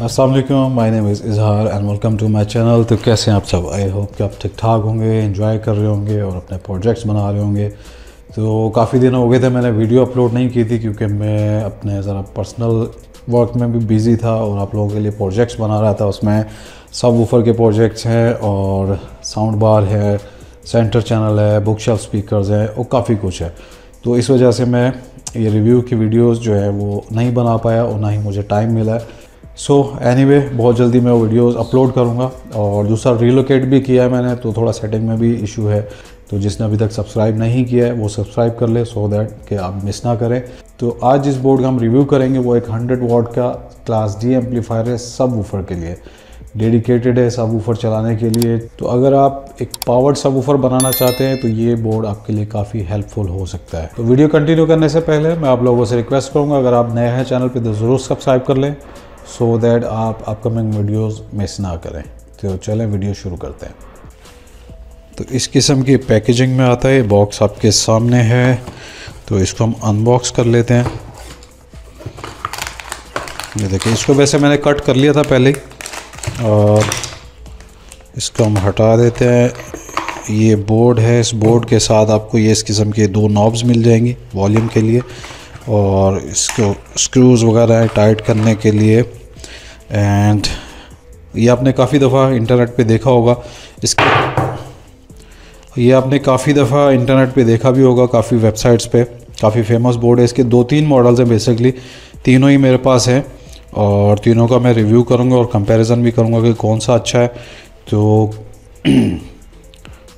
अस्सलाम वालेकुम, my name is Izhar and welcome to my channel. तो कैसे हैं आप सब? आई होप कि आप ठीक ठाक होंगे, एंजॉय कर रहे होंगे और अपने प्रोजेक्ट्स बना रहे होंगे। तो काफ़ी दिन हो गए थे मैंने वीडियो अपलोड नहीं की थी, क्योंकि मैं अपने ज़रा पर्सनल वर्क में भी बिज़ी था और आप लोगों के लिए प्रोजेक्ट्स बना रहा था। उसमें सब वूफर के प्रोजेक्ट्स हैं और साउंड बार है, सेंटर चैनल है, बुक शेल्फ स्पीकर्स हैं और काफ़ी कुछ है। तो इस वजह से मैं ये रिव्यू की वीडियोस जो है वो नहीं बना पाया और ना ही मुझे टाइम मिला। सो एनीवे बहुत जल्दी मैं वो वीडियोस अपलोड करूँगा। और दूसरा रिलोकेट भी किया है मैंने, तो थोड़ा सेटिंग में भी इशू है। तो जिसने अभी तक सब्सक्राइब नहीं किया है वो सब्सक्राइब कर ले, सो दैट कि आप मिस ना करें। तो आज जिस बोर्ड का हम रिव्यू करेंगे वो एक 100 वाट का क्लास डी एम्पलीफायर है, सब वूफर के लिए डेडिकेटेड है, सब वूफर चलाने के लिए। तो अगर आप एक पावर्ड सब वूफर बनाना चाहते हैं तो ये बोर्ड आपके लिए काफ़ी हेल्पफुल हो सकता है। तो वीडियो कंटिन्यू करने से पहले मैं आप लोगों से रिक्वेस्ट करूँगा, अगर आप नए हैं चैनल पे तो ज़रूर सब्सक्राइब कर लें, सो दैट आप अपकमिंग वीडियोस मिस ना करें। तो चलें वीडियो शुरू करते हैं। तो इस किस्म की पैकेजिंग में आता है, बॉक्स आपके सामने है। तो इसको हम अनबॉक्स कर लेते हैं। ये देखिए, इसको वैसे मैंने कट कर लिया था पहले ही, और इसको हम हटा देते हैं। ये बोर्ड है, इस बोर्ड के साथ आपको ये इस किस्म के दो नॉब्स मिल जाएंगी वॉल्यूम के लिए, और इसको स्क्रूज़ वगैरह है टाइट करने के लिए। एंड ये आपने काफ़ी दफ़ा इंटरनेट पे देखा होगा, ये आपने काफ़ी दफ़ा इंटरनेट पे देखा भी होगा, काफ़ी वेबसाइट्स पे। काफ़ी फेमस बोर्ड है। इसके 2-3 मॉडल्स हैं बेसिकली, तीनों ही मेरे पास हैं और तीनों का मैं रिव्यू करूंगा और कंपैरिजन भी करूंगा कि कौन सा अच्छा है।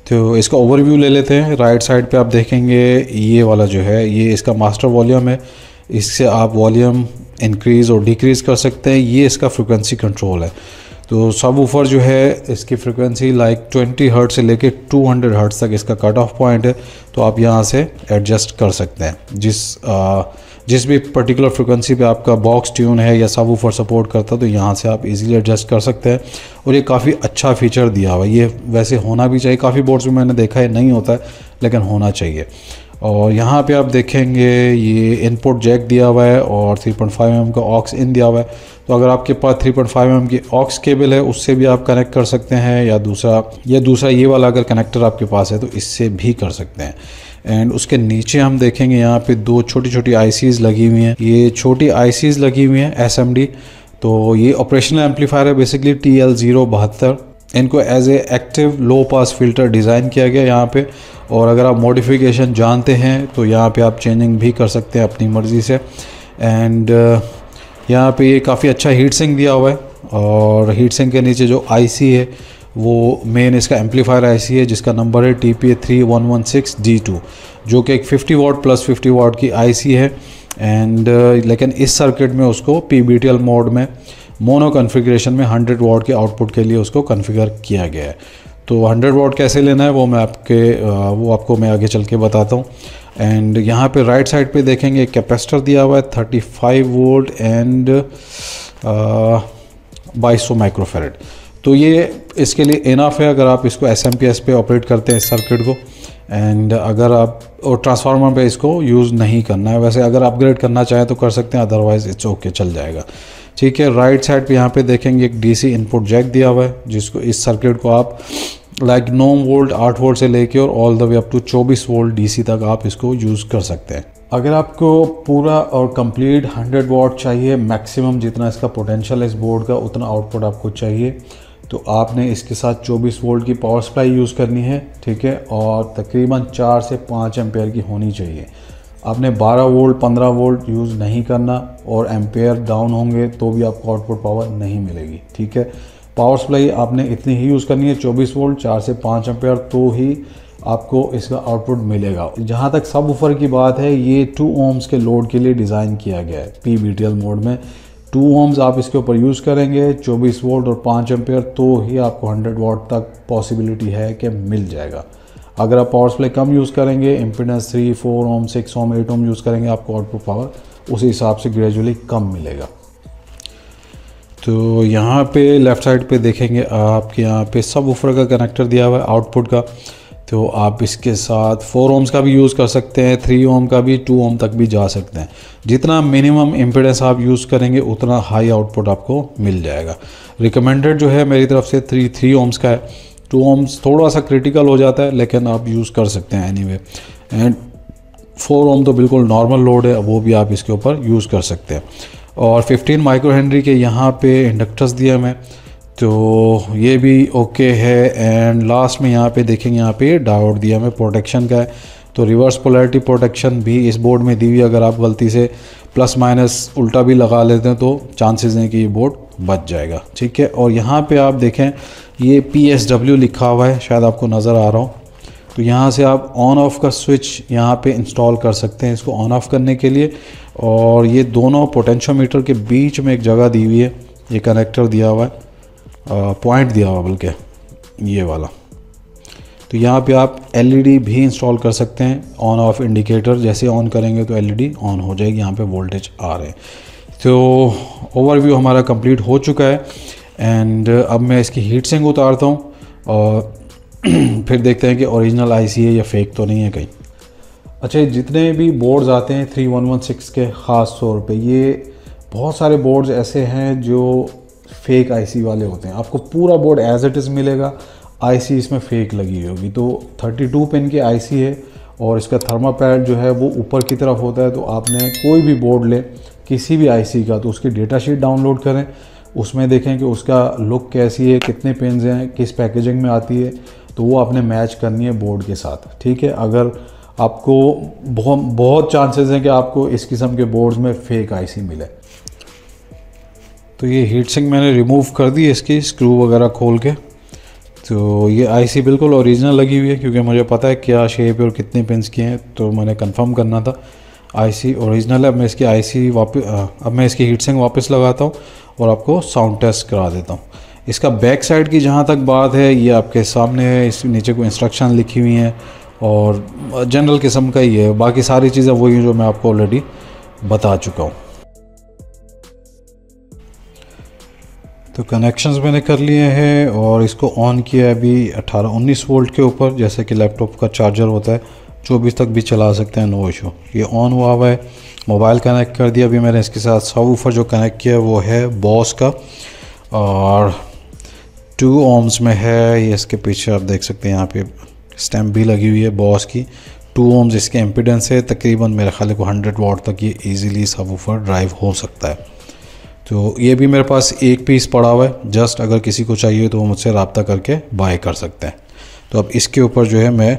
तो इसका ओवरव्यू ले लेते हैं। राइट साइड पे आप देखेंगे ये वाला जो है, ये इसका मास्टर वॉल्यूम है। इससे आप वॉल्यूम इंक्रीज़ और डिक्रीज़ कर सकते हैं। ये इसका फ्रिक्वेंसी कंट्रोल है। तो सब वूफर जो है इसकी फ्रिक्वेंसी लाइक 20 हर्ट्ज से लेके 200 हर्ट्ज तक इसका कट ऑफ पॉइंट है। तो आप यहाँ से एडजस्ट कर सकते हैं जिस भी पर्टिकुलर फ्रिक्वेंसी पे आपका बॉक्स ट्यून है या सब वूफर सपोर्ट करता है, तो यहाँ से आप इजीली एडजस्ट कर सकते हैं। और ये काफ़ी अच्छा फीचर दिया हुआ है। ये वैसे होना भी चाहिए, काफ़ी बोर्ड्स में मैंने देखा है नहीं होता है, लेकिन होना चाहिए। और यहाँ पे आप देखेंगे ये इनपुट जैक दिया हुआ है और 3.5 mm का ऑक्स इन दिया हुआ है। तो अगर आपके पास 3.5 mm की ऑक्स केबल है उससे भी आप कनेक्ट कर सकते हैं, या दूसरा ये वाला अगर कनेक्टर आपके पास है तो इससे भी कर सकते हैं। एंड उसके नीचे हम देखेंगे यहाँ पे दो छोटी छोटी ICs लगी हुई हैं। ये छोटी ICs लगी हुई हैं SMD। तो ये ऑपरेशनल एम्पलीफायर है बेसिकली TL072। इनको as a active low pass filter design किया गया यहाँ पे। और अगर आप मॉडिफिकेशन जानते हैं तो यहाँ पे आप चेंजिंग भी कर सकते हैं अपनी मर्ज़ी से। एंड यहाँ पे ये काफ़ी अच्छा हीट सिंक दिया हुआ है, और हीट सिंक के नीचे जो IC है वो मेन इसका एम्पलीफायर IC है, जिसका नंबर है TPA3116D2, जो कि एक 50 वाट प्लस 50 वाट की IC है। एंड लेकिन इस सर्किट में उसको PBTL मोड में मोनो कॉन्फ़िगरेशन में 100 वाट के आउटपुट के लिए उसको कॉन्फ़िगर किया गया है। तो 100 वाट कैसे लेना है वो आपको मैं आगे चल के बताता हूँ। एंड यहाँ पे राइट साइड पे देखेंगे कैपेसिटर दिया हुआ है 35 वोल्ट एंड 2200 माइक्रोफेरेड। तो ये इसके लिए इनफ है अगर आप इसको SMPS पे ऑपरेट करते हैं इस सर्किट को। एंड अगर आप और ट्रांसफार्मर पे इसको यूज़ नहीं करना है, वैसे अगर अपग्रेड करना चाहें तो कर सकते हैं, अदरवाइज़ इट्स ओके, चल जाएगा। ठीक है, राइट साइड पे यहाँ पे देखेंगे एक DC इनपुट जैक दिया हुआ है, जिसको इस सर्किट को आप लाइक 9 वोल्ट 8 वोल्ट से लेके और all the way up to 24 volt DC तक आप इसको यूज़ कर सकते हैं। अगर आपको पूरा और कंप्लीट 100 वाट चाहिए, मैक्सिमम जितना इसका पोटेंशियल है इस बोर्ड का उतना आउटपुट आपको चाहिए, तो आपने इसके साथ 24 वोल्ट की पावर सप्लाई यूज़ करनी है। ठीक है, और तकरीबन 4 से 5 एम्पेयर की होनी चाहिए। आपने 12 वोल्ट 15 वोल्ट यूज़ नहीं करना, और एम्पेयर डाउन होंगे तो भी आपको आउटपुट पावर नहीं मिलेगी। ठीक है, पावर सप्लाई आपने इतनी ही यूज़ करनी है, 24 वोल्ट 4 से 5 एम्पेयर, तो ही आपको इसका आउटपुट मिलेगा। जहाँ तक सब वूफर की बात है, ये 2 ohms के लोड के लिए डिज़ाइन किया गया है PBTL मोड में। 2 ohms आप इसके ऊपर यूज़ करेंगे, 24 वोल्ट और 5 एम्पेयर, तो ही आपको 100 वाट तक पॉसिबिलिटी है कि मिल जाएगा। अगर आप पावर सप्लाई कम यूज़ करेंगे, impedance 3, 4 ohm 6 ohm 8 ohm use करेंगे, आपको आउटपुट पावर उसी हिसाब से ग्रेजुअली कम मिलेगा। तो यहाँ पे लेफ़्ट साइड पे देखेंगे आपके यहाँ पे सब वूफर का कनेक्टर दिया हुआ है आउटपुट का। तो आप इसके साथ 4 ओम्स का भी यूज़ कर सकते हैं, 3 ओम का भी, 2 ओम तक भी जा सकते हैं। जितना मिनिमम इम्पीडेंस आप यूज़ करेंगे उतना हाई आउटपुट आपको मिल जाएगा। रिकमेंडेड जो है मेरी तरफ से 3 ओम्स का है। 2 ओम्स थोड़ा सा क्रिटिकल हो जाता है, लेकिन आप यूज़ कर सकते हैं एनीवे। एंड 4 ओम तो बिल्कुल नॉर्मल लोड है, वो भी आप इसके ऊपर यूज़ कर सकते हैं। और 15 माइक्रो हेनरी के यहाँ पे इंडक्टर्स दिया मैं, तो ये भी ओके है। एंड लास्ट में यहाँ पे देखेंगे, यहाँ पे डायोड दिया मैं, प्रोटेक्शन का है। तो रिवर्स पोलैरिटी प्रोटेक्शन भी इस बोर्ड में दी हुई है। अगर आप गलती से प्लस माइनस उल्टा भी लगा लेते हैं तो चांसेस हैं कि ये बोर्ड बच जाएगा, ठीक है। और यहाँ पे आप देखें, ये PSW लिखा हुआ है, शायद आपको नज़र आ रहा हो। तो यहाँ से आप ऑन ऑफ का स्विच यहाँ पे इंस्टॉल कर सकते हैं इसको ऑन ऑफ करने के लिए। और ये दोनों पोटेंशियोमीटर के बीच में एक जगह दी हुई है, ये कनेक्टर दिया हुआ है, पॉइंट दिया हुआ बल्कि ये वाला। तो यहाँ पे आप LED भी इंस्टॉल कर सकते हैं, ऑन ऑफ इंडिकेटर जैसे ऑन करेंगे तो LED ऑन हो जाएगी, यहाँ पे वोल्टेज आ रहे हैं। तो ओवरव्यू हमारा कंप्लीट हो चुका है। एंड अब मैं इसकी हीट सिंक उतारता हूँ और फिर देखते हैं कि ओरिजिनल IC है या फेक तो नहीं है कहीं। अच्छा, जितने भी बोर्ड्स आते हैं 3116 के ख़ास तौर पे, ये बहुत सारे बोर्ड्स ऐसे हैं जो फेक IC वाले होते हैं। आपको पूरा बोर्ड एज इट इज़ मिलेगा, IC इसमें फेक लगी हुई होगी। तो 32 पिन की IC है और इसका थर्मापैड जो है वो ऊपर की तरफ होता है। तो आपने कोई भी बोर्ड ले किसी भी IC का, तो उसकी डेटा शीट डाउनलोड करें, उसमें देखें कि उसका लुक कैसी है, कितने पिन्स हैं, किस पैकेजिंग में आती है, तो वो आपने मैच करनी है बोर्ड के साथ, ठीक है। अगर आपको बहुत चांसेस हैं कि आपको इस किस्म के बोर्ड्स में फेक IC मिले। तो ये हीट सिंक मैंने रिमूव कर दी, इसकी स्क्रू वगैरह खोल के। तो ये IC बिल्कुल ओरिजिनल लगी हुई है, क्योंकि मुझे पता है क्या शेप है और कितने पिन्स की हैं, तो मैंने कंफर्म करना था। IC ओरिजिनल है। अब मैं इसकी हीट सिंक वापस लगाता हूँ और आपको साउंड टेस्ट करा देता हूँ। इसका बैक साइड की जहाँ तक बात है, ये आपके सामने है, इस नीचे को इंस्ट्रक्शन लिखी हुई हैं और जनरल किस्म का ही है। बाकी सारी चीज़ें वही हैं जो मैं आपको ऑलरेडी बता चुका हूँ। तो कनेक्शंस मैंने कर लिए हैं और इसको ऑन किया है अभी 18-19 वोल्ट के ऊपर, जैसे कि लैपटॉप का चार्जर होता है, 24 तक भी चला सकते हैं, नो इशू। ये ऑन हुआ हुआ है। मोबाइल कनेक्ट कर दिया। अभी मैंने इसके साथ सबवूफर जो कनेक्ट किया है वो है बॉस का और 2 ओम्स में है। ये इसके पीछे आप देख सकते हैं, यहाँ पे स्टैम्प भी लगी हुई है बॉस की। 2 ओम्स इसके एम्पिडेंस है। तकरीबन मेरे ख्याल को 100 वाट तक ये ईज़िली सबवूफर ड्राइव हो सकता है। तो ये भी मेरे पास एक पीस पड़ा हुआ है, जस्ट अगर किसी को चाहिए तो वो मुझसे रब्ता करके बाय कर सकते हैं। तो अब इसके ऊपर जो है मैं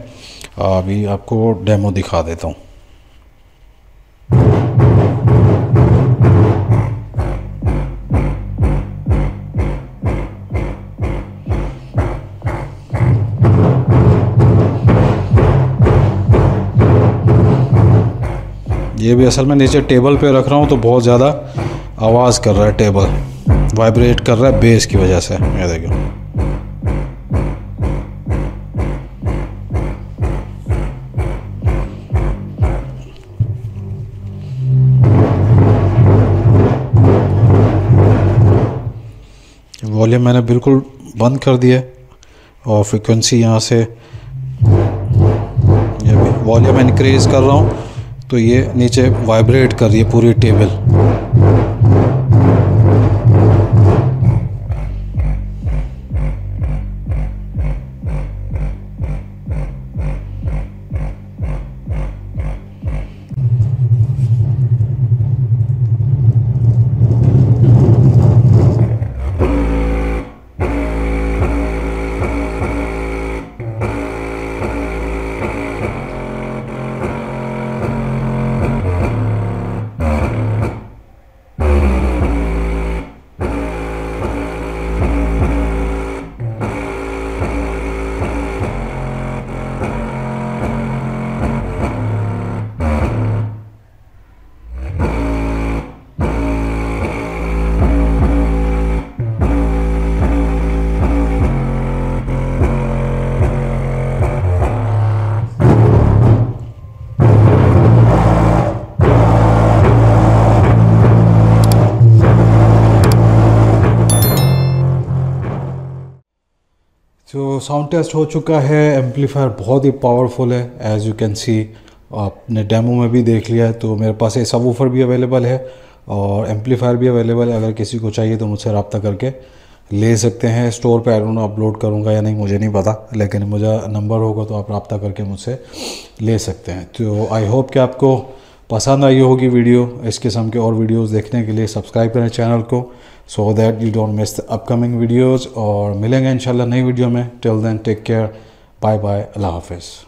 अभी आपको डेमो दिखा देता हूँ। ये भी असल में नीचे टेबल पे रख रहा हूँ तो बहुत ज़्यादा आवाज़ कर रहा है, टेबल वाइब्रेट कर रहा है बेस की वजह से। ये देखो, वॉल्यूम मैंने बिल्कुल बंद कर दिया और फ्रीक्वेंसी यहाँ से ये भी वॉल्यूम इनक्रीज़ कर रहा हूँ तो ये नीचे वाइब्रेट कर रही है पूरी टेबल। तो साउंड टेस्ट हो चुका है। एम्पलीफायर बहुत ही पावरफुल है, एज़ यू कैन सी, आपने डेमो में भी देख लिया है। तो मेरे पास एक सबवूफर भी अवेलेबल है और एम्पलीफायर भी अवेलेबल है। अगर किसी को चाहिए तो मुझसे रब्ता करके ले सकते हैं। स्टोर पे आई डोंट नो अपलोड करूँगा या नहीं, मुझे नहीं पता, लेकिन मुझे नंबर होगा तो आप रब्ता करके मुझसे ले सकते हैं। तो आई होप कि आपको पसंद आई होगी वीडियो। इस किस्म के और वीडियोस देखने के लिए सब्सक्राइब करें चैनल को, so that you don't miss the upcoming videos. और मिलेंगे इंशाल्लाह नई वीडियो में। Till then take care, bye bye, अल्लाह हाफिज़।